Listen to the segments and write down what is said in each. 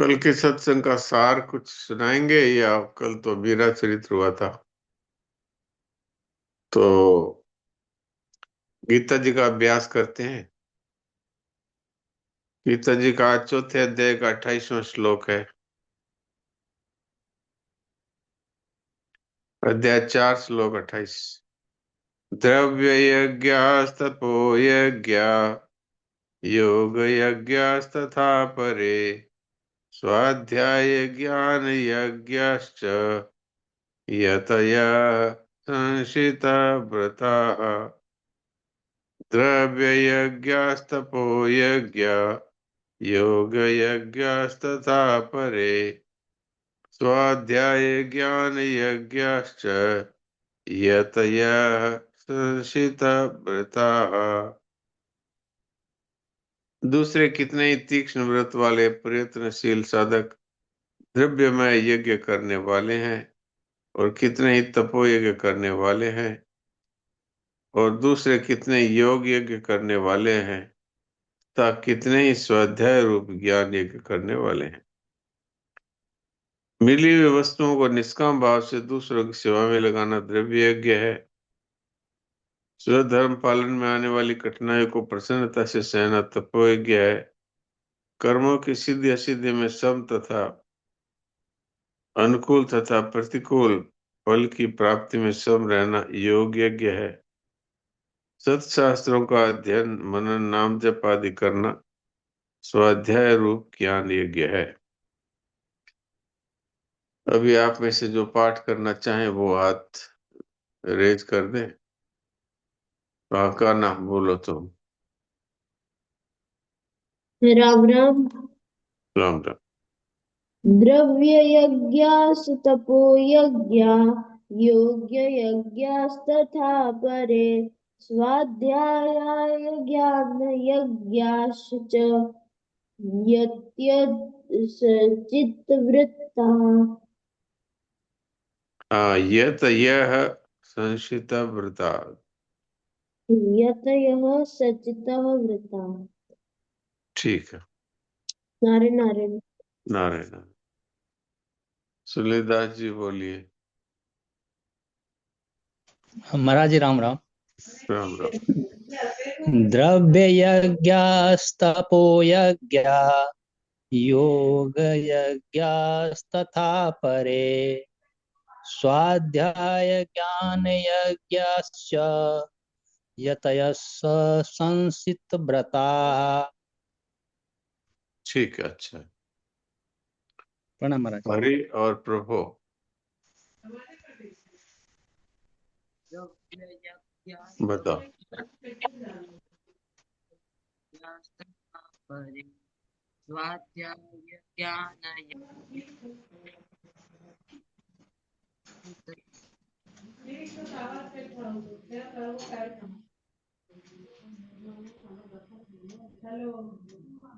कल के सत्संग का सार कुछ सुनाएंगे या कल तो वीरा चरित्र हुआ था, तो गीता जी का अभ्यास करते हैं। गीता जी का आज चौथे अध्याय का 28वां श्लोक है। अध्याय 4 श्लोक 28। द्रव्य यज्ञ तपो यज्ञ योग यज्ञस्तथा परे स्वाध्याय ज्ञान यज्ञश्च यतयः संशिता व्रताः। द्रव्य यज्ञस्तपो यज्ञ योग यज्ञस्तथा परे स्वाध्याय ज्ञान यज्ञश्च यतयः संशिता व्रताः। दूसरे कितने ही तीक्ष्ण व्रत वाले प्रयत्नशील साधक द्रव्यमय यज्ञ करने वाले हैं और कितने ही तपो यज्ञ करने वाले हैं और दूसरे कितने योग यज्ञ करने वाले हैं तथा कितने ही स्वाध्याय रूप ज्ञान यज्ञ करने वाले हैं। मिली हुई वस्तुओं को निष्काम भाव से दूसरों की सेवा में लगाना द्रव्य यज्ञ है। स्वधर्म पालन में आने वाली कठिनाइयों को प्रसन्नता से सहना तपो यज्ञ है। कर्मों की सिद्धि असिद्धि में सम तथा अनुकूल तथा प्रतिकूल फल की प्राप्ति में सम रहना योग यज्ञ है। सत्शास्त्रों का अध्ययन मनन नाम जप आदि करना स्वाध्याय रूप ज्ञान यज्ञ है। अभी आप में से जो पाठ करना चाहें वो हाथ रेज कर दें। का नाम बोलो तुम। राम राम। राम राम। द्रव्य यज्ञस्तपो यज्ञा योग्य यज्ञस्तथा परे स्वाध्यायाय ज्ञान यज्ञाश्च चित्तवृत्ता। यह संशिता व्रता। यतयः सचितः वृता। ठीक है। नारायण नारायण। नारायण। सुलेदास जी बोलिए। महाराज जी राम राम। राम राम। द्रव्य यज्ञस्तपो यज्ञ योग यज्ञस्तथा परे स्वाध्याय ज्ञान यज्ञश्च यतयः संसित व्रता। ठीक है, अच्छा। प्रणाम महाराज। हरि और प्रभु। बताओ।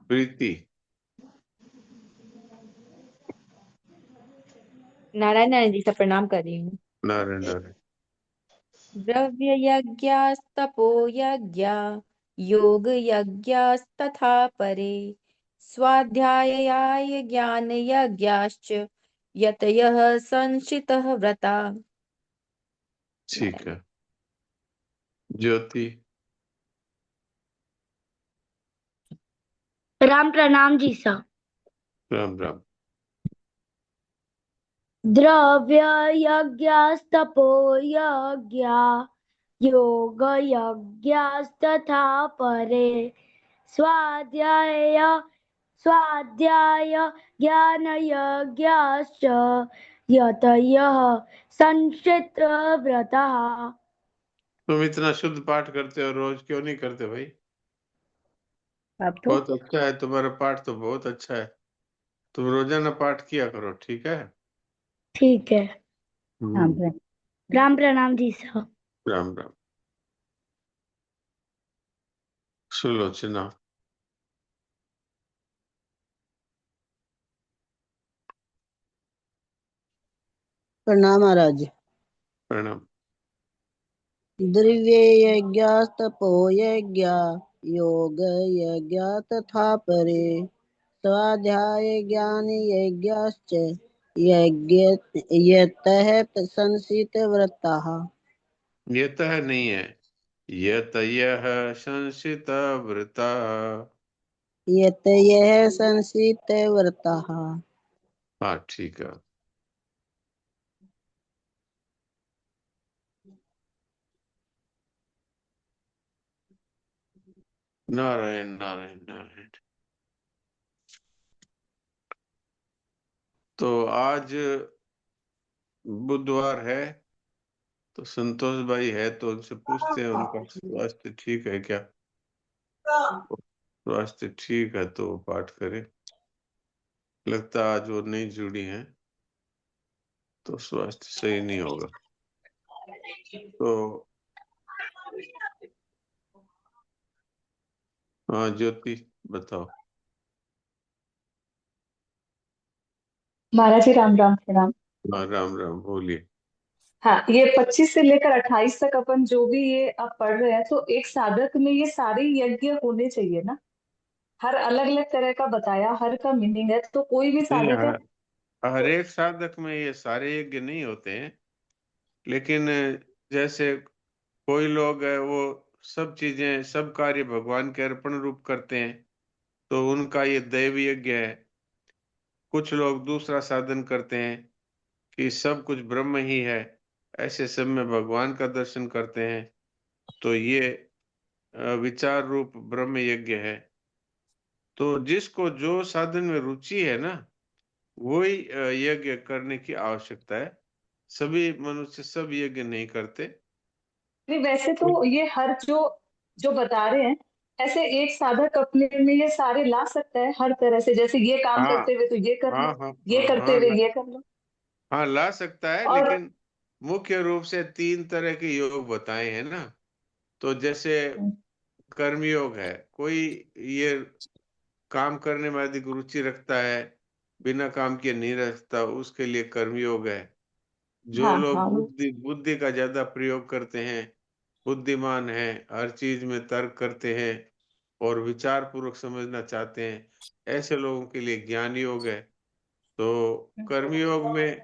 प्रीति। नारायण नारायण जी का प्रणाम कर रही हूँ। नारायण नारायण। द्रव्य यज्ञस्तपो यज्ञ योग यज्ञस्तथा परे स्वाध्यायाय ज्ञान यज्ञाश्च यतयः संशितः व्रता। ठीक है। ज्योति। राम प्रणाम जी सा। राम राम। द्रव्य यज्ञस्तपो यज्ञा योग यज्ञस्तथा परे स्वाध्याय ज्ञान यज्ञश्च यतयः संशित व्रतः। तुम इतना शुद्ध पाठ करते हो, रोज क्यों नहीं करते भाई? अब तो बहुत अच्छा है तुम्हारा पाठ, तो बहुत अच्छा है। तुम रोजाना पाठ किया करो, ठीक है? ठीक है। हम्म। राम प्रणाम जी साहब। राम राम। सुलोचना। प्रणाम महाराज। प्रणाम। द्रव्य यज्ञस्तपो यज्ञ योग यज्ञ तथा परे स्वाध्याय ज्ञान यज्ञाश्च यज्ञ यतः संसित व्रताः। ये तह नहीं है, यतयः संसित व्रता। यतयः संसित व्रताः। हाँ ठीक है। नारायण नारायण नारायण। तो आज बुधवार है, तो संतोष भाई है तो उनसे पूछते हैं उनका स्वास्थ्य ठीक है क्या। स्वास्थ्य ठीक है तो वो पाठ करें। लगता है आज वो नहीं जुड़ी हैं तो स्वास्थ्य सही नहीं होगा। तो हाँ ज्योति बताओ। महाराज जी राम राम प्रणाम। हाँ राम राम बोलिए। हाँ, ये 25 से लेकर 28 तक अपन जो भी ये आप पढ़ रहे हैं, तो एक साधक में ये सारे यज्ञ होने चाहिए ना। हर अलग अलग तरह का बताया, हर का मीनिंग है, तो कोई भी नहीं, साधक है। हर एक साधक में ये सारे यज्ञ नहीं होते हैं, लेकिन जैसे कोई लोग है वो सब चीजें सब कार्य भगवान के अर्पण रूप करते हैं, तो उनका ये दैव यज्ञ है। कुछ लोग दूसरा साधन करते हैं कि सब कुछ ब्रह्म ही है, ऐसे सब में भगवान का दर्शन करते हैं, तो ये विचार रूप ब्रह्म यज्ञ है। तो जिसको जो साधन में रुचि है ना, वही यज्ञ करने की आवश्यकता है। सभी मनुष्य सब यज्ञ नहीं करते। नहीं, वैसे तो ये हर जो जो बता रहे हैं, ऐसे एक साधक अपने में ये सारे ला सकता है हर तरह से। जैसे ये काम हाँ करते हुए तो ये कर हाँ लो, हाँ ये हाँ करते हाँ हुए ये कर लो। हाँ ला सकता है, और लेकिन मुख्य रूप से तीन तरह के योग बताए हैं ना। तो जैसे कर्म योग है, कोई ये काम करने में अधिक रुचि रखता है, बिना काम किए नहीं रखता, उसके लिए कर्मयोग है। जो हाँ लोग हाँ, बुद्धि बुद्धि का ज्यादा प्रयोग करते हैं, बुद्धिमान है, हर चीज में तर्क करते हैं और विचार पूर्वक समझना चाहते हैं, ऐसे लोगों के लिए ज्ञान योग है। तो कर्मयोग में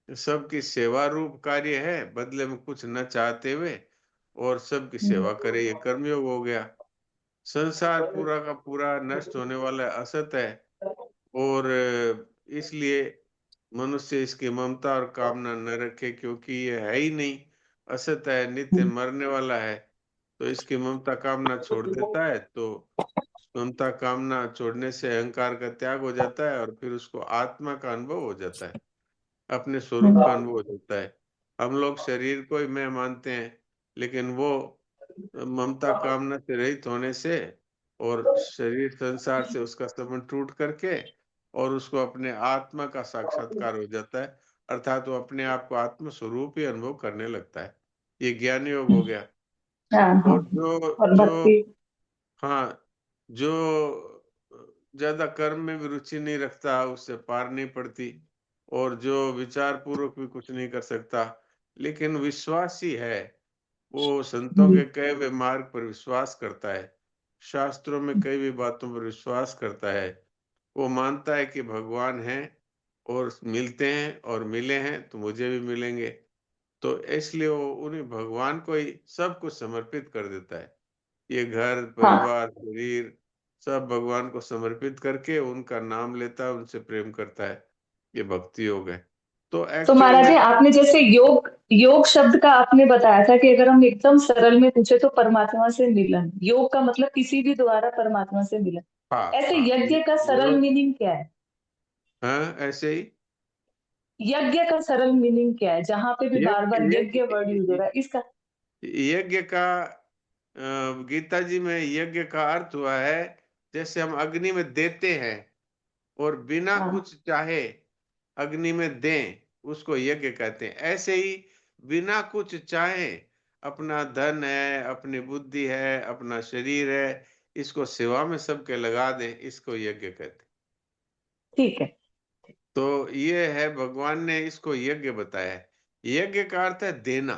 सबकी सेवा रूप कार्य है, बदले में कुछ न चाहते हुए और सबकी सेवा करे, ये कर्मयोग हो गया। संसार पूरा का पूरा नष्ट होने वाला असत है, और इसलिए मनुष्य इसकी ममता और कामना न रखे, क्योंकि ये है ही नहीं, असत है, नित्य मरने वाला है। तो इसकी ममता कामना छोड़ देता है, तो ममता कामना छोड़ने से अहंकार का त्याग हो जाता है और फिर उसको आत्मा का अनुभव हो जाता है, अपने स्वरूप का अनुभव हो जाता है। हम लोग शरीर को ही मैं मानते हैं, लेकिन वो ममता कामना से रहित होने से और शरीर संसार से उसका संबंध टूट करके और उसको अपने आत्मा का साक्षात्कार हो जाता है, अर्थात वो अपने आप को आत्म स्वरूप ही अनुभव करने लगता है। ये ज्ञान योग हो गया। हाँ हाँ। और जो और जो भक्ति। हाँ, जो ज्यादा कर्म में भी रुचि नहीं रखता, उससे पार नहीं पड़ती। और जो विचार पूर्वक भी कुछ नहीं कर सकता, लेकिन विश्वासी है, वो संतों के कहे हुए मार्ग पर विश्वास करता है, शास्त्रों में कई भी बातों पर विश्वास करता है। वो मानता है कि भगवान है और मिलते हैं, और मिले हैं तो मुझे भी मिलेंगे। तो इसलिए वो उन्हें भगवान को ही सब कुछ समर्पित कर देता है। ये घर हाँ, परिवार शरीर सब भगवान को समर्पित करके उनका नाम लेता है, उनसे प्रेम करता है। ये भक्ति योग है। तो तो एक्चुअल महाराज में जी, आपने जैसे योग योग शब्द का आपने बताया था कि अगर हम एकदम सरल में पूछे तो परमात्मा से मिलन, योग का मतलब किसी भी द्वारा परमात्मा से मिलन। हाँ ऐसे हाँ यज्ञ का सरल योग, मीनिंग क्या है? हाँ ऐसे ही। यज्ञ का सरल मीनिंग क्या है, जहां पे भी बार यज्ञ बार यज्ञ वर्ड यूज हो यज्ञ रहा है इसका? यज्ञ का गीता जी में यज्ञ का अर्थ हुआ है, जैसे हम अग्नि में देते हैं और बिना हाँ कुछ चाहे अग्नि में दें, उसको यज्ञ कहते हैं। ऐसे ही बिना कुछ चाहे अपना धन है, अपनी बुद्धि है, अपना शरीर है, इसको सेवा में सबके लगा दें, इसको यज्ञ कहते हैं। ठीक है। तो ये है, भगवान ने इसको यज्ञ बताया है। यज्ञ का अर्थ है देना।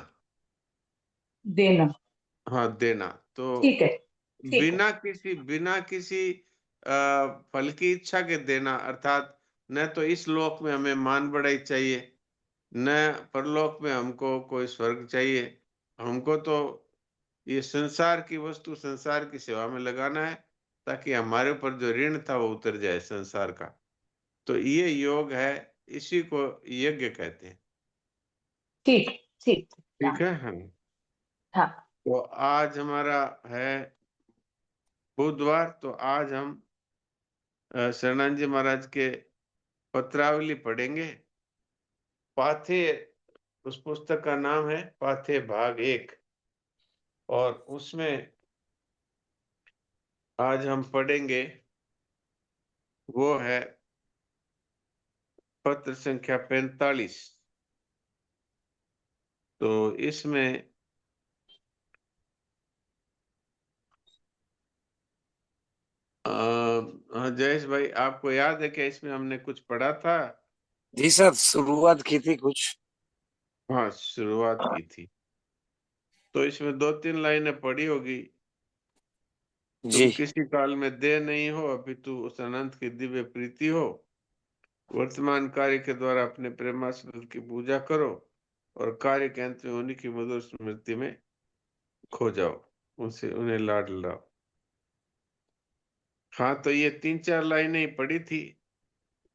देना। हाँ देना। तो ठीक है। ठीक है। बिना किसी फल की इच्छा के देना, अर्थात न तो इस लोक में हमें मान बढ़ाई चाहिए, न परलोक में हमको कोई स्वर्ग चाहिए। हमको तो ये संसार की वस्तु संसार की सेवा में लगाना है, ताकि हमारे ऊपर जो ऋण था वो उतर जाए संसार का। तो ये योग है, इसी को यज्ञ कहते हैं। ठीक ठीक। ठीक है। हाँ, हाँ तो आज हमारा है बुधवार, तो आज हम शरणानंद जी महाराज के पत्रावली पढ़ेंगे। पाथे, उस पुस्तक का नाम है पाथे भाग 1, और उसमें आज हम पढ़ेंगे वो है पत्र संख्या 45। तो इसमें हाँ, जयेश भाई, आपको याद है क्या इसमें हमने कुछ पढ़ा था? जी सर, शुरुआत की थी कुछ। हाँ, शुरुआत की थी। तो इसमें 2-3 लाइनें पढ़ी होगी। तुम जी किसी काल में देह नहीं हो, अपितु उस अनंत की दिव्य प्रीति हो। वर्तमान कार्य के द्वारा अपने प्रेमास्पद की पूजा करो, और कार्य के अंत में उन्हीं की मधुर स्मृति में खो जाओ, उनसे उन्हें लाड लाओ। हाँ, तो ये 3-4 लाइनें ही पढ़ी थी।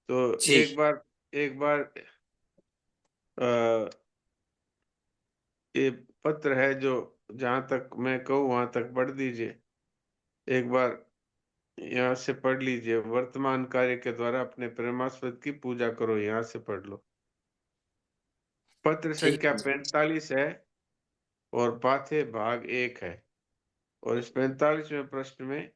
तो जी एक बार ये पत्र है, जो जहां तक मैं कहूँ वहां तक पढ़ दीजिए। एक बार यहाँ से पढ़ लीजिए। वर्तमान कार्य के द्वारा अपने प्रेमास्पद की पूजा करो, यहाँ से पढ़ लो। पत्र ठीक संख्या है। 45 है, और पाथे भाग 1 है। और इस 45वें प्रश्न में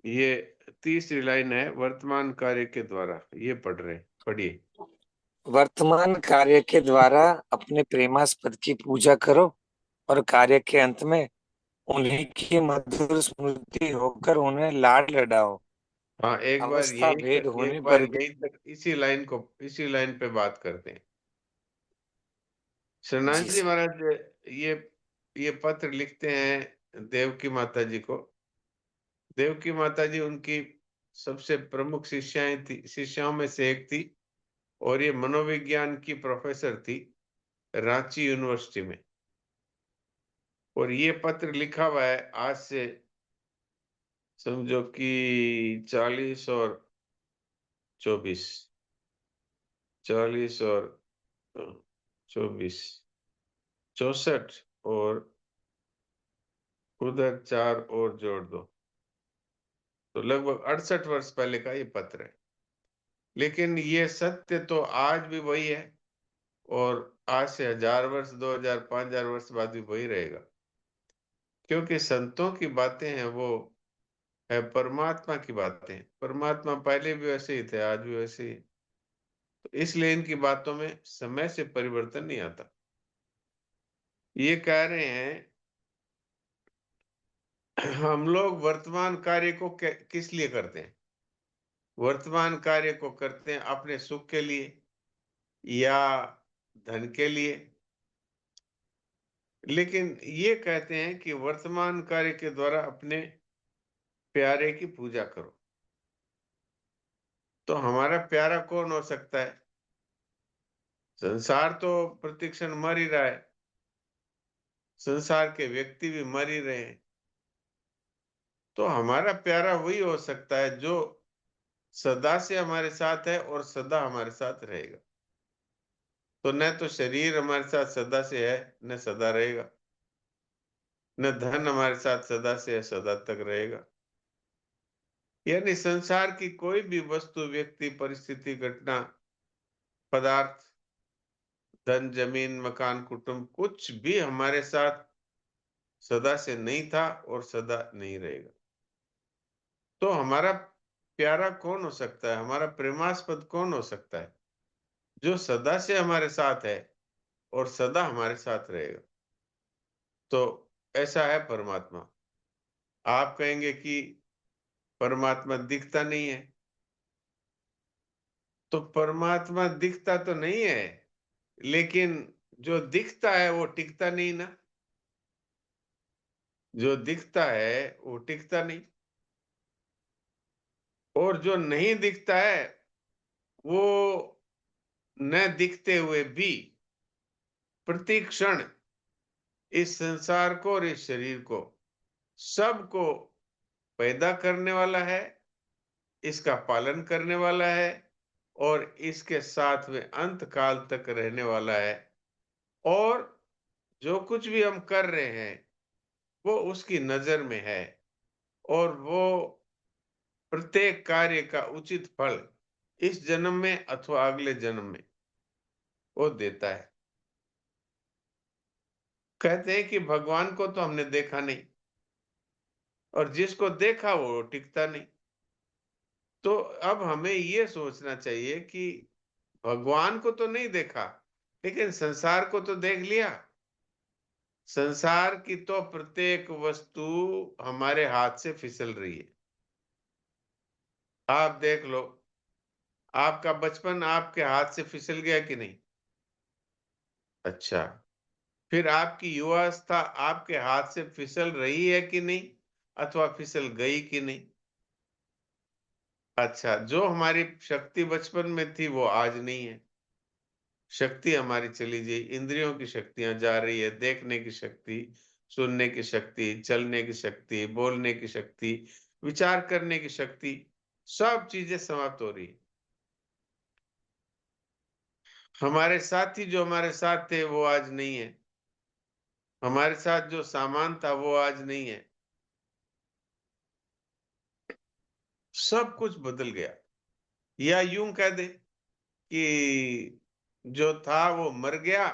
ये तीसरी लाइन है, वर्तमान कार्य के द्वारा। ये पढ़ रहे, पढ़िए। वर्तमान कार्य के द्वारा अपने प्रेमास्पद की पूजा करो, और कार्य के अंत में उन्हीं की मधुर स्मृति होकर उन्हें लाड लडाओ। हाँ, अवस्था भेद होने एक बार पर भी। यहीं तक इसी लाइन पे बात करते हैं। शरणानंद जी जी सर। महाराज ये ये पत्र लिखते हैं देवकी माता जी को। देवकी माता जी उनकी सबसे प्रमुख शिष्याओं में से एक थी, और ये मनोविज्ञान की प्रोफेसर थी रांची यूनिवर्सिटी में। और ये पत्र लिखा हुआ है आज से समझो कि 40 और 24 64, और उधर 4 और जोड़ दो, तो लगभग 68 वर्ष पहले का ये पत्र है। लेकिन ये सत्य तो आज भी वही है, और आज से 1000 वर्ष, 2000, 5000 वर्ष बाद भी वही रहेगा। क्योंकि संतों की बातें हैं, वो है परमात्मा की बातें। परमात्मा पहले भी वैसे ही थे, आज भी वैसे ही। तो इसलिए इनकी बातों में समय से परिवर्तन नहीं आता। ये कह रहे हैं हम लोग वर्तमान कार्य को किस लिए करते हैं? वर्तमान कार्य को करते हैं अपने सुख के लिए या धन के लिए। लेकिन ये कहते हैं कि वर्तमान कार्य के द्वारा अपने प्यारे की पूजा करो। तो हमारा प्यारा कौन हो सकता है? संसार तो प्रतिक्षण मर ही रहा है, संसार के व्यक्ति भी मर ही रहे हैं। तो हमारा प्यारा वही हो सकता है जो सदा से हमारे साथ है और सदा हमारे साथ रहेगा। तो न तो शरीर हमारे साथ सदा से है, न सदा रहेगा, न धन हमारे साथ सदा से है, सदा तक रहेगा। यानी संसार की कोई भी वस्तु, व्यक्ति, परिस्थिति, घटना, पदार्थ, धन, जमीन, मकान, कुटुंब, कुछ भी हमारे साथ सदा से नहीं था और सदा नहीं रहेगा। तो हमारा प्यारा कौन हो सकता है? हमारा प्रेमास्पद कौन हो सकता है जो सदा से हमारे साथ है और सदा हमारे साथ रहेगा? तो ऐसा है परमात्मा। आप कहेंगे कि परमात्मा दिखता नहीं है, तो परमात्मा दिखता तो नहीं है, लेकिन जो दिखता है वो टिकता नहीं ना। जो दिखता है वो टिकता नहीं। और जो नहीं दिखता है वो न दिखते हुए भी प्रति क्षण इस संसार को और इस शरीर को सबको पैदा करने वाला है, इसका पालन करने वाला है और इसके साथ में अंत काल तक रहने वाला है। और जो कुछ भी हम कर रहे हैं वो उसकी नजर में है और वो प्रत्येक कार्य का उचित फल इस जन्म में अथवा अगले जन्म में वो देता है। कहते हैं कि भगवान को तो हमने देखा नहीं और जिसको देखा वो टिकता नहीं। तो अब हमें ये सोचना चाहिए कि भगवान को तो नहीं देखा लेकिन संसार को तो देख लिया। संसार की तो प्रत्येक वस्तु हमारे हाथ से फिसल रही है। आप देख लो, आपका बचपन आपके हाथ से फिसल गया कि नहीं? अच्छा, फिर आपकी युवावस्था आपके हाथ से फिसल रही है कि नहीं अथवा फिसल गई कि नहीं? अच्छा, जो हमारी शक्ति बचपन में थी वो आज नहीं है। शक्ति हमारी चली गई, इंद्रियों की शक्तियां जा रही है, देखने की शक्ति, सुनने की शक्ति, चलने की शक्ति, बोलने की शक्ति, विचार करने की शक्ति, सब चीजें समाप्त हो रही है। हमारे साथी जो हमारे साथ थे वो आज नहीं है, हमारे साथ जो सामान था वो आज नहीं है, सब कुछ बदल गया। या यूं कह दे कि जो था वो मर गया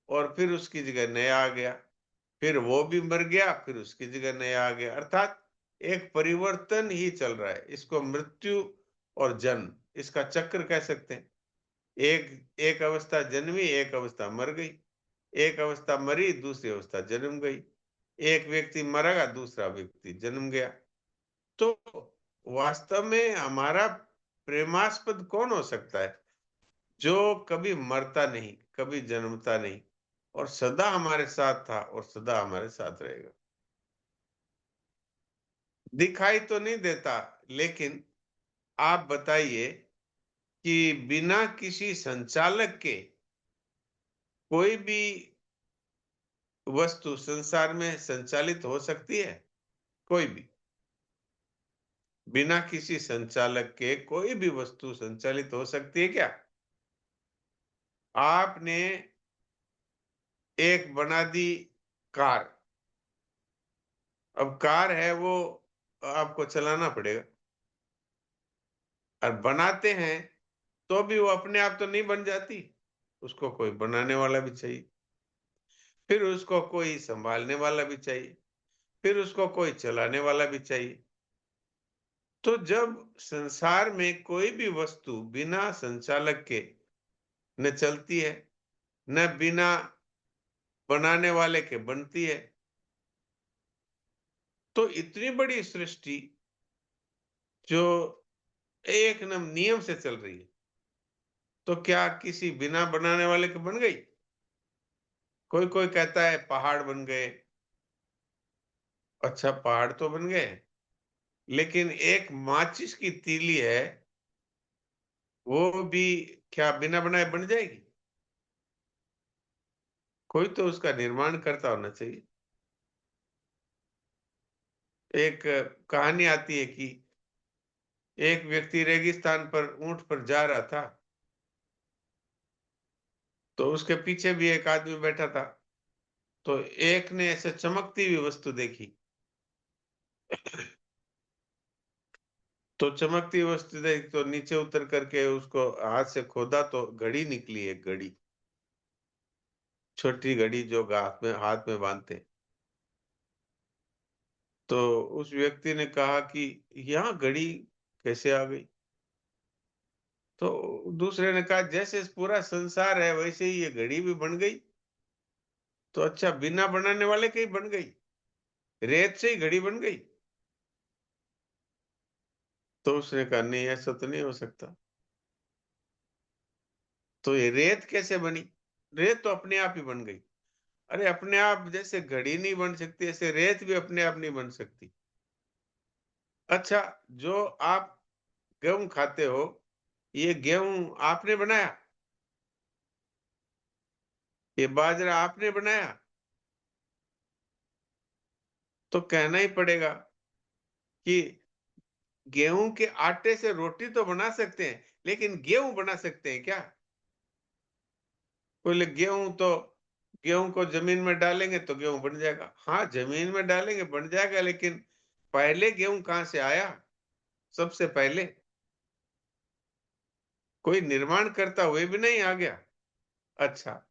और फिर उसकी जगह नया आ गया, फिर वो भी मर गया फिर उसकी जगह नया आ गया। अर्थात एक परिवर्तन ही चल रहा है। इसको मृत्यु और जन्म, इसका चक्र कह सकते हैं। एक एक अवस्था जन्मी, एक अवस्था मर गई, एक अवस्था मरी, दूसरी अवस्था जन्म गई, एक व्यक्ति मरेगा दूसरा व्यक्ति जन्म गया। तो वास्तव में हमारा प्रेमास्पद कौन हो सकता है जो कभी मरता नहीं, कभी जन्मता नहीं और सदा हमारे साथ था और सदा हमारे साथ रहेगा? दिखाई तो नहीं देता, लेकिन आप बताइए कि बिना किसी संचालक के कोई भी वस्तु संसार में संचालित हो सकती है? कोई भी बिना किसी संचालक के कोई भी वस्तु संचालित हो सकती है क्या? आपने एक बना दी कार, अब कार है वो आपको चलाना पड़ेगा, और बनाते हैं तो भी वो अपने आप तो नहीं बन जाती, उसको कोई बनाने वाला भी चाहिए, फिर उसको कोई संभालने वाला भी चाहिए, फिर उसको कोई चलाने वाला भी चाहिए। तो जब संसार में कोई भी वस्तु बिना संचालक के न चलती है न बिना बनाने वाले के बनती है, तो इतनी बड़ी सृष्टि जो एक नियम से चल रही है, तो क्या किसी बिना बनाने वाले के बन गई? कोई कोई कहता है पहाड़ बन गए। अच्छा, पहाड़ तो बन गए, लेकिन एक माचिस की तीली है, वो भी क्या बिना बनाए बन जाएगी? कोई तो उसका निर्माण करता होना चाहिए। एक कहानी आती है कि एक व्यक्ति रेगिस्तान पर ऊंट पर जा रहा था, तो उसके पीछे भी एक आदमी बैठा था। तो एक ने ऐसे चमकती हुई वस्तु देखी, तो चमकती हुई वस्तु देख तो नीचे उतर करके उसको हाथ से खोदा तो घड़ी निकली, एक घड़ी, छोटी घड़ी जो हाथ में बांधते हैं। तो उस व्यक्ति ने कहा कि यहाँ घड़ी कैसे आ गई? तो दूसरे ने कहा जैसे पूरा संसार है वैसे ही ये घड़ी भी बन गई। तो अच्छा, बिना बनाने वाले की बन गई, रेत से ही घड़ी बन गई? तो उसने कहा नहीं, ऐसा तो नहीं हो सकता। तो ये रेत कैसे बनी? रेत तो अपने आप ही बन गई। अरे अपने आप जैसे घड़ी नहीं बन सकती ऐसे रेत भी अपने आप नहीं बन सकती। अच्छा, जो आप गेहूं खाते हो, ये गेहूं आपने बनाया, ये बाजरा आपने बनाया? तो कहना ही पड़ेगा कि गेहूं के आटे से रोटी तो बना सकते हैं, लेकिन गेहूं बना सकते हैं क्या? बोले गेहूं को जमीन में डालेंगे तो गेहूं बन जाएगा। हाँ, जमीन में डालेंगे बन जाएगा, लेकिन पहले गेहूं कहां से आया? सबसे पहले कोई निर्माण करता हुए भी नहीं आ गया। अच्छा,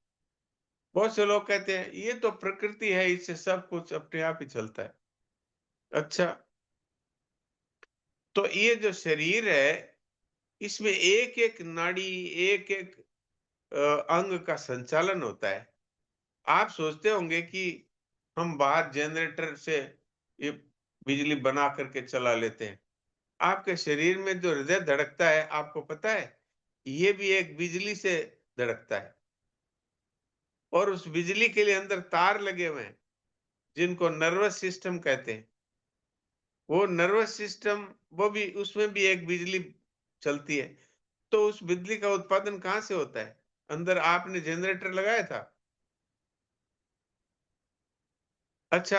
बहुत से लोग कहते हैं ये तो प्रकृति है, इससे सब कुछ अपने आप ही चलता है। अच्छा, तो ये जो शरीर है, इसमें एक एक नाड़ी, एक एक अंग का संचालन होता है। आप सोचते होंगे कि हम बाहर जनरेटर से ये बिजली बना करके चला लेते हैं। आपके शरीर में जो हृदय धड़कता है, आपको पता है, ये भी एक बिजली से धड़कता है। और उस बिजली के लिए अंदर तार लगे हुए हैं, जिनको नर्वस सिस्टम कहते हैं। वो नर्वस सिस्टम, वो भी, उसमें भी एक बिजली चलती है। तो उस बिजली का उत्पादन कहाँ से होता है? अंदर आपने जनरेटर लगाया था। अच्छा,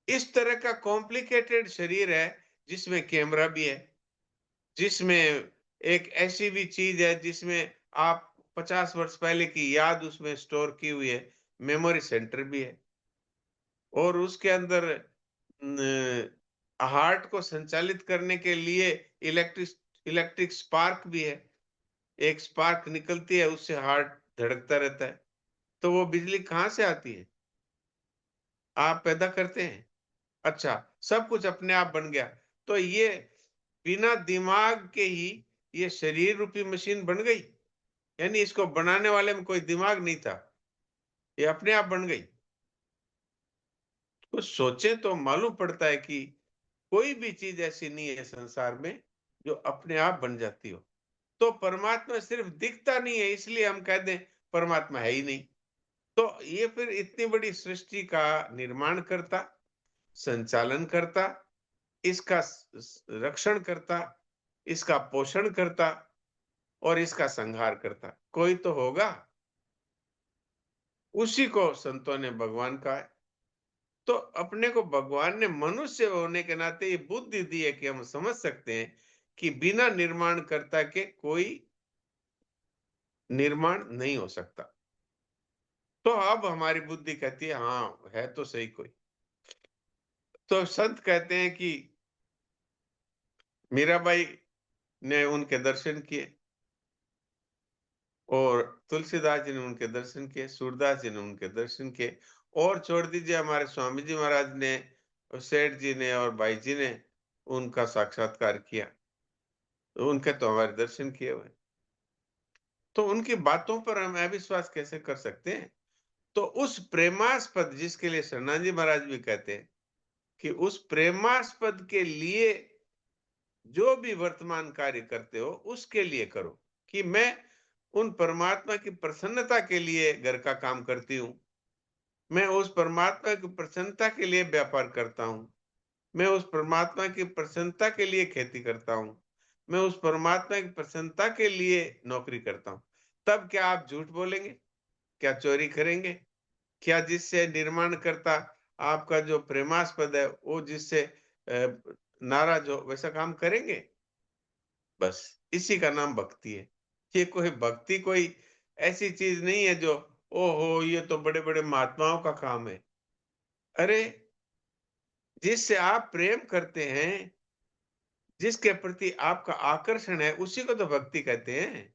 इस तरह का कॉम्प्लिकेटेड शरीर है, जिसमें कैमरा भी है, जिसमें एक ऐसी भी चीज है जिसमें आप 50 वर्ष पहले की याद उसमें स्टोर की हुई है, मेमोरी सेंटर भी है। और उसके अंदर हार्ट को संचालित करने के लिए इलेक्ट्रिक स्पार्क भी है। एक स्पार्क निकलती है, उससे हार्ट धड़कता रहता है। तो वो बिजली कहाँ से आती है? आप पैदा करते हैं। अच्छा, सब कुछ अपने आप बन गया। तो ये बिना दिमाग के ही ये शरीर रूपी मशीन बन गई, यानी इसको बनाने वाले में कोई दिमाग नहीं था, ये अपने आप बन गई। कुछ सोचे तो मालूम पड़ता है कि कोई भी चीज ऐसी नहीं है संसार में जो अपने आप बन जाती हो। तो परमात्मा सिर्फ दिखता नहीं है इसलिए हम कह दें परमात्मा है ही नहीं। तो ये फिर इतनी बड़ी सृष्टि का निर्माण करता, संचालन करता, इसका रक्षण करता, इसका पोषण करता और इसका संहार करता कोई तो होगा। उसी को संतों ने भगवान कहा है। तो अपने को भगवान ने मनुष्य होने के नाते ये बुद्धि दी है कि हम समझ सकते हैं कि बिना निर्माण कर्ता के कोई निर्माण नहीं हो सकता। तो अब हमारी बुद्धि कहती है हाँ, है तो सही कोई। तो संत कहते हैं कि मीराबाई ने उनके दर्शन किए, और तुलसीदास जी ने उनके दर्शन किए, सूरदास जी ने उनके दर्शन किए, और छोड़ दीजिए हमारे स्वामी जी महाराज ने, सेठ जी ने और भाई जी ने उनका साक्षात्कार किया, तो उनके तो हमारे दर्शन किए हुए। तो उनकी बातों पर हम अविश्वास कैसे कर सकते हैं? तो उस प्रेमास्पद, जिसके लिए शरणाजी महाराज भी कहते हैं कि उस प्रेमास्पद के लिए जो भी वर्तमान कार्य करते हो उसके लिए करो, कि मैं उन परमात्मा की प्रसन्नता के लिए घर का काम करती हूँ, मैं उस परमात्मा की प्रसन्नता के लिए व्यापार करता हूँ, मैं उस परमात्मा की प्रसन्नता के लिए खेती करता हूँ, मैं उस परमात्मा की प्रसन्नता के लिए नौकरी करता हूँ। तब क्या आप झूठ बोलेंगे? क्या चोरी करेंगे? क्या जिससे निर्माण करता आपका जो प्रेमास्पद है वो जिससे नाराज हो वैसा काम करेंगे? बस इसी का नाम भक्ति है। ये कोई भक्ति कोई ऐसी चीज नहीं है जो ओहो ये तो बड़े बड़े महात्माओं का काम है। अरे, जिससे आप प्रेम करते हैं, जिसके प्रति आपका आकर्षण है, उसी को तो भक्ति कहते हैं।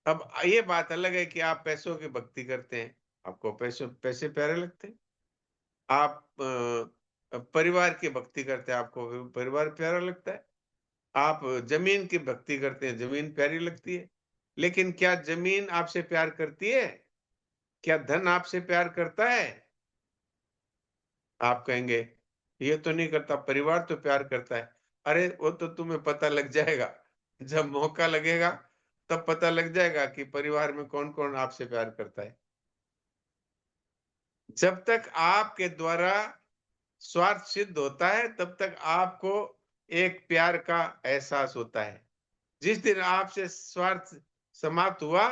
अब ये बात अलग है कि आप पैसों की भक्ति करते हैं, आपको पैसे प्यारे लगते हैं। आप परिवार की भक्ति करते हैं, आपको परिवार प्यारा लगता है। आप जमीन की भक्ति करते हैं, जमीन प्यारी लगती है। लेकिन क्या जमीन आपसे प्यार करती है? क्या धन आपसे प्यार करता है? आप कहेंगे ये तो नहीं करता, परिवार तो प्यार करता है। अरे वो तो तुम्हें पता लग जाएगा, जब मौका लगेगा तब पता लग जाएगा कि परिवार में कौन कौन आपसे प्यार करता है। जब तक आपके द्वारा स्वार्थ सिद्ध होता है तब तक आपको एक प्यार का एहसास होता है। जिस दिन आपसे स्वार्थ समाप्त हुआ,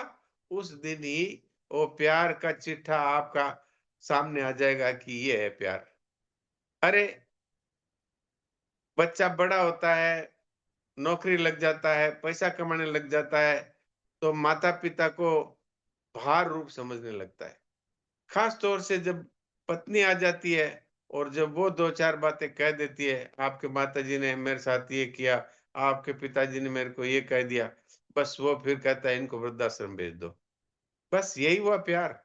उस दिन ही वो प्यार का चिट्ठा आपका सामने आ जाएगा कि ये है प्यार। अरे बच्चा बड़ा होता है, नौकरी लग जाता है, पैसा कमाने लग जाता है, तो माता-पिता को भार रूप समझने लगता है। खास तौर से जब पत्नी आ जाती है और जब वो 2-4 बातें कह देती है, आपके माताजी ने मेरे साथ ये किया, आपके पिताजी ने मेरे को ये कह दिया, बस वो फिर कहता है इनको वृद्धाश्रम भेज दो। बस यही हुआ प्यार।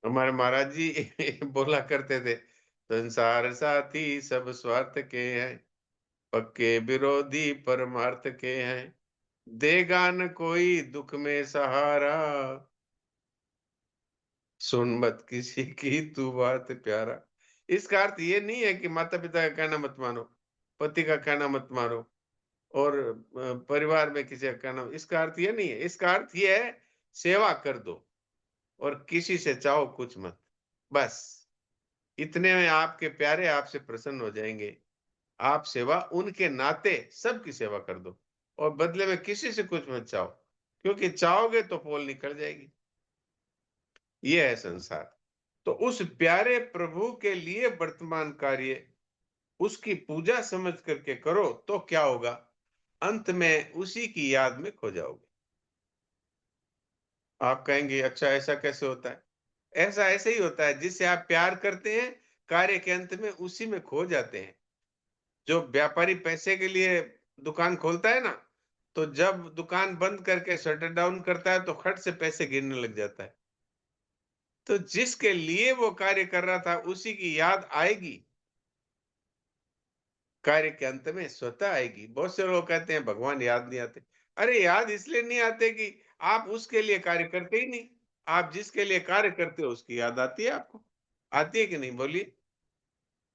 हमारे महाराज जी बोला करते थे, संसार साथी सब स्वार्थ के हैं, पक्के विरोधी परमार्थ के हैं, देगा न कोई दुख में सहारा, सुन मत किसी की तू बात प्यारा। इसका अर्थ ये नहीं है कि माता पिता का कहना मत मानो, पति का कहना मत मानो, और परिवार में किसी का कहना, इसका अर्थ ये नहीं है। इसका अर्थ ये है सेवा कर दो और किसी से चाहो कुछ मत। बस इतने में आपके प्यारे आपसे प्रसन्न हो जाएंगे। आप सेवा उनके नाते सबकी सेवा कर दो और बदले में किसी से कुछ मत चाहो, क्योंकि चाहोगे तो पोल निकल जाएगी। ये है संसार। तो उस प्यारे प्रभु के लिए वर्तमान कार्य उसकी पूजा समझ करके करो तो क्या होगा, अंत में उसी की याद में खो जाओगे। आप कहेंगे अच्छा ऐसा कैसे होता है? ऐसा ऐसे ही होता है, जिससे आप प्यार करते हैं कार्य के अंत में उसी में खो जाते हैं। जो व्यापारी पैसे के लिए दुकान खोलता है ना, तो जब दुकान बंद करके शटर डाउन करता है तो खट से पैसे गिरने लग जाता है। तो जिसके लिए वो कार्य कर रहा था उसी की याद आएगी, कार्य के अंत में स्वतः आएगी। बहुत से लोग कहते हैं भगवान याद नहीं आते। अरे याद इसलिए नहीं आते कि आप उसके लिए कार्य करते ही नहीं। आप जिसके लिए कार्य करते हो उसकी याद आती है आपको, आती है कि नहीं बोलिए?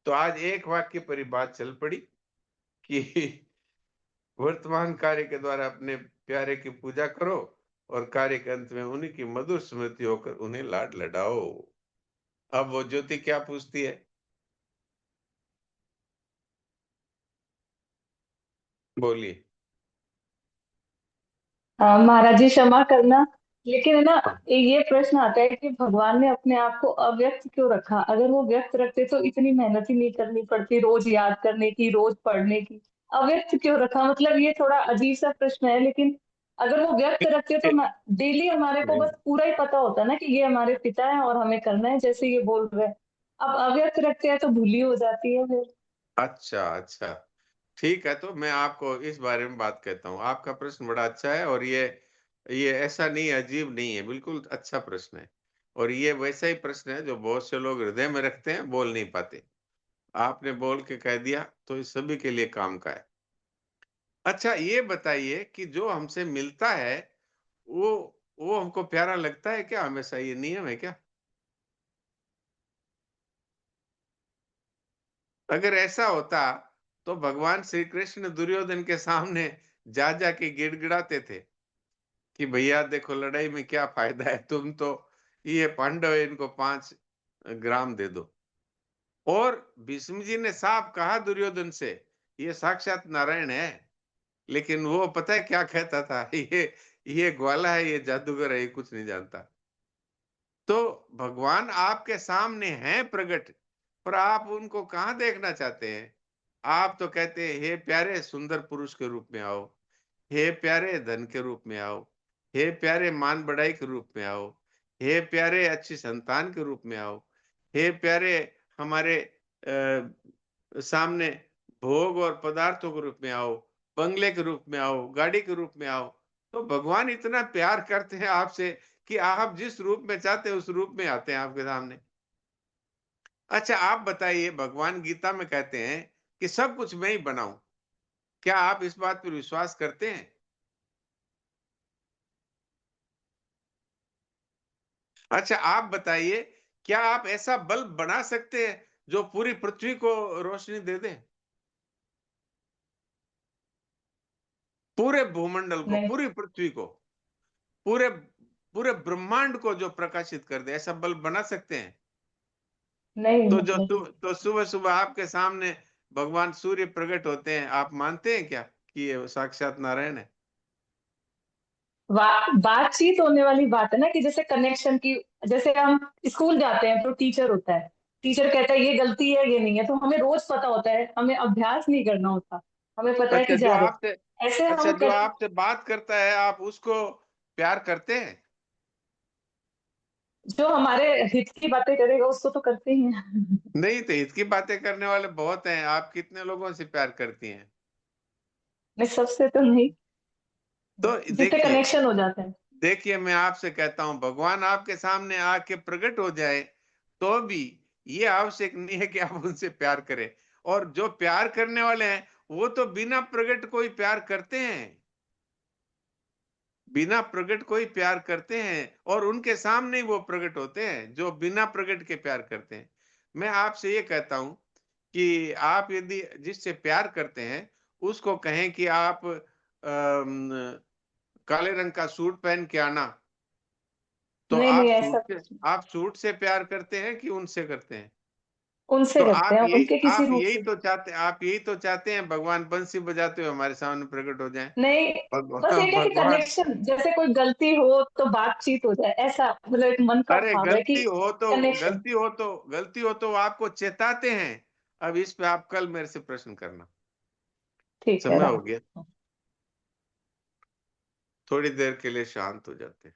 तो आज एक वाक्य पर ही बात चल पड़ी कि वर्तमान कार्य के द्वारा अपने प्यारे की पूजा करो और कार्य के अंत में उन्हीं की मधुर स्मृति होकर उन्हें लाड लडाओ। अब वो ज्योति क्या पूछती है, बोलिए। महाराज जी क्षमा करना, लेकिन है ना, ये प्रश्न आता है कि भगवान ने अपने आप को अव्यक्त क्यों रखा? अगर वो व्यक्त रखते तो इतनी मेहनत ही नहीं करनी पड़ती रोज याद करने की, रोज पढ़ने की। अव्यक्त क्यों रखा? मतलब ये थोड़ा अजीब सा प्रश्न है, लेकिन अगर वो व्यक्त रखते तो डेली हमारे को बस पूरा ही पता होता ना कि ये हमारे पिता है और हमें करना है जैसे ये बोल रहे हैं। अब अव्यक्त रखते हैं तो भूली हो जाती है फिर। अच्छा अच्छा, ठीक है, तो मैं आपको इस बारे में बात कहता हूँ। आपका प्रश्न बड़ा अच्छा है और ये ऐसा नहीं, अजीब नहीं है, बिल्कुल अच्छा प्रश्न है। और ये वैसा ही प्रश्न है जो बहुत से लोग हृदय में रखते हैं, बोल नहीं पाते। आपने बोल के कह दिया तो इस सभी के लिए काम का है। अच्छा ये बताइए कि जो हमसे मिलता है वो वो हमको प्यारा लगता है क्या हमेशा? ये नियम है क्या? अगर ऐसा होता तो भगवान श्री कृष्ण दुर्योधन के सामने जा जा के गिड़गिड़ाते थे कि भैया देखो लड़ाई में क्या फायदा है, तुम तो ये पांडव है, इनको 5 ग्राम दे दो। और भीष्म जी ने साफ कहा दुर्योधन से, ये साक्षात नारायण है। लेकिन वो पता है क्या कहता था, ये ग्वाला है, ये जादूगर है, ये कुछ नहीं जानता। तो भगवान आपके सामने हैं प्रकट, पर आप उनको कहाँ देखना चाहते हैं? आप तो कहते हैं हे प्यारे सुंदर पुरुष के रूप में आओ, हे प्यारे धन के रूप में आओ, हे प्यारे मान बढ़ाई के रूप में आओ, हे प्यारे अच्छी संतान के रूप में आओ, हे प्यारे हमारे सामने भोग और पदार्थों के रूप में आओ, बंगले के रूप में आओ, गाड़ी के रूप में आओ। तो भगवान इतना प्यार करते हैं आपसे कि आप जिस रूप में चाहते हैं उस रूप में आते हैं आपके सामने। अच्छा आप बताइए, भगवान गीता में कहते हैं कि सब कुछ मैं ही बनाऊं, क्या आप इस बात पर विश्वास करते हैं? अच्छा आप बताइए, क्या आप ऐसा बल्ब बना सकते हैं जो पूरी पृथ्वी को रोशनी दे दे? पूरे भूमंडल को, नहीं, पूरी पृथ्वी को, पूरे पूरे ब्रह्मांड को जो प्रकाशित कर दे, ऐसा बल्ब बना सकते हैं? नहीं, तो नहीं। सुबह सुबह आपके सामने भगवान सूर्य प्रकट होते हैं, आप मानते हैं क्या कि ये साक्षात नारायण है? बातचीत होने वाली बात है ना, कि जैसे कनेक्शन की, जैसे हम स्कूल जाते हैं तो टीचर होता है, टीचर कहता है ये गलती है ये नहीं है, तो हमें रोज पता होता है, हमें अभ्यास नहीं करना होता, हमें पता है अच्छा, कि जो जा रहे आपसे हैं। ऐसे अच्छा हम जो आपसे बात करता है, आप उसको प्यार करते हैं? जो हमारे हित की बातें करेगा उसको तो करते ही हैं। नहीं, तो हित की बातें करने वाले बहुत हैं। आप कितने लोगों से प्यार करती हैं? मैं सबसे तो नहीं, तो जितने देखिए, कनेक्शन हो जाते हैं। मैं आपसे कहता हूं, भगवान आपके सामने आके प्रकट हो जाए तो भी ये आवश्यक नहीं है कि आप उनसे प्यार करें। और जो प्यार करने वाले हैं वो तो बिना प्रकट कोई प्यार करते हैं, बिना प्रकट कोई प्यार करते हैं, और उनके सामने ही वो प्रकट होते हैं जो बिना प्रकट के प्यार करते हैं। मैं आपसे ये कहता हूं कि आप यदि जिससे प्यार करते हैं उसको कहें कि आप काले रंग का सूट पहन के आना, तो नहीं नहीं, ऐसा कुछ नहीं। आप सूट से प्यार करते हैं कि उनसे करते हैं? उनसे तो करते हैं, उनके किसी रूप से। आप यही तो चाहते हैं भगवान बंसी बजाते हुए हमारे सामने प्रकट हो जाएं। नहीं, बस भगवान एक है कि भगवान कनेक्शन, जैसे कोई गलती हो तो बातचीत हो जाए, ऐसा मतलब एक मन का अरे, भाव है कि कनेक्शन। गलती हो तो वो आपको चेताते हैं। अब इस पे आप कल मेरे से प्रश्न करना। ठीक है, समय हो राइट। गया, थोड़ी देर के लिए शांत हो जाते हैं।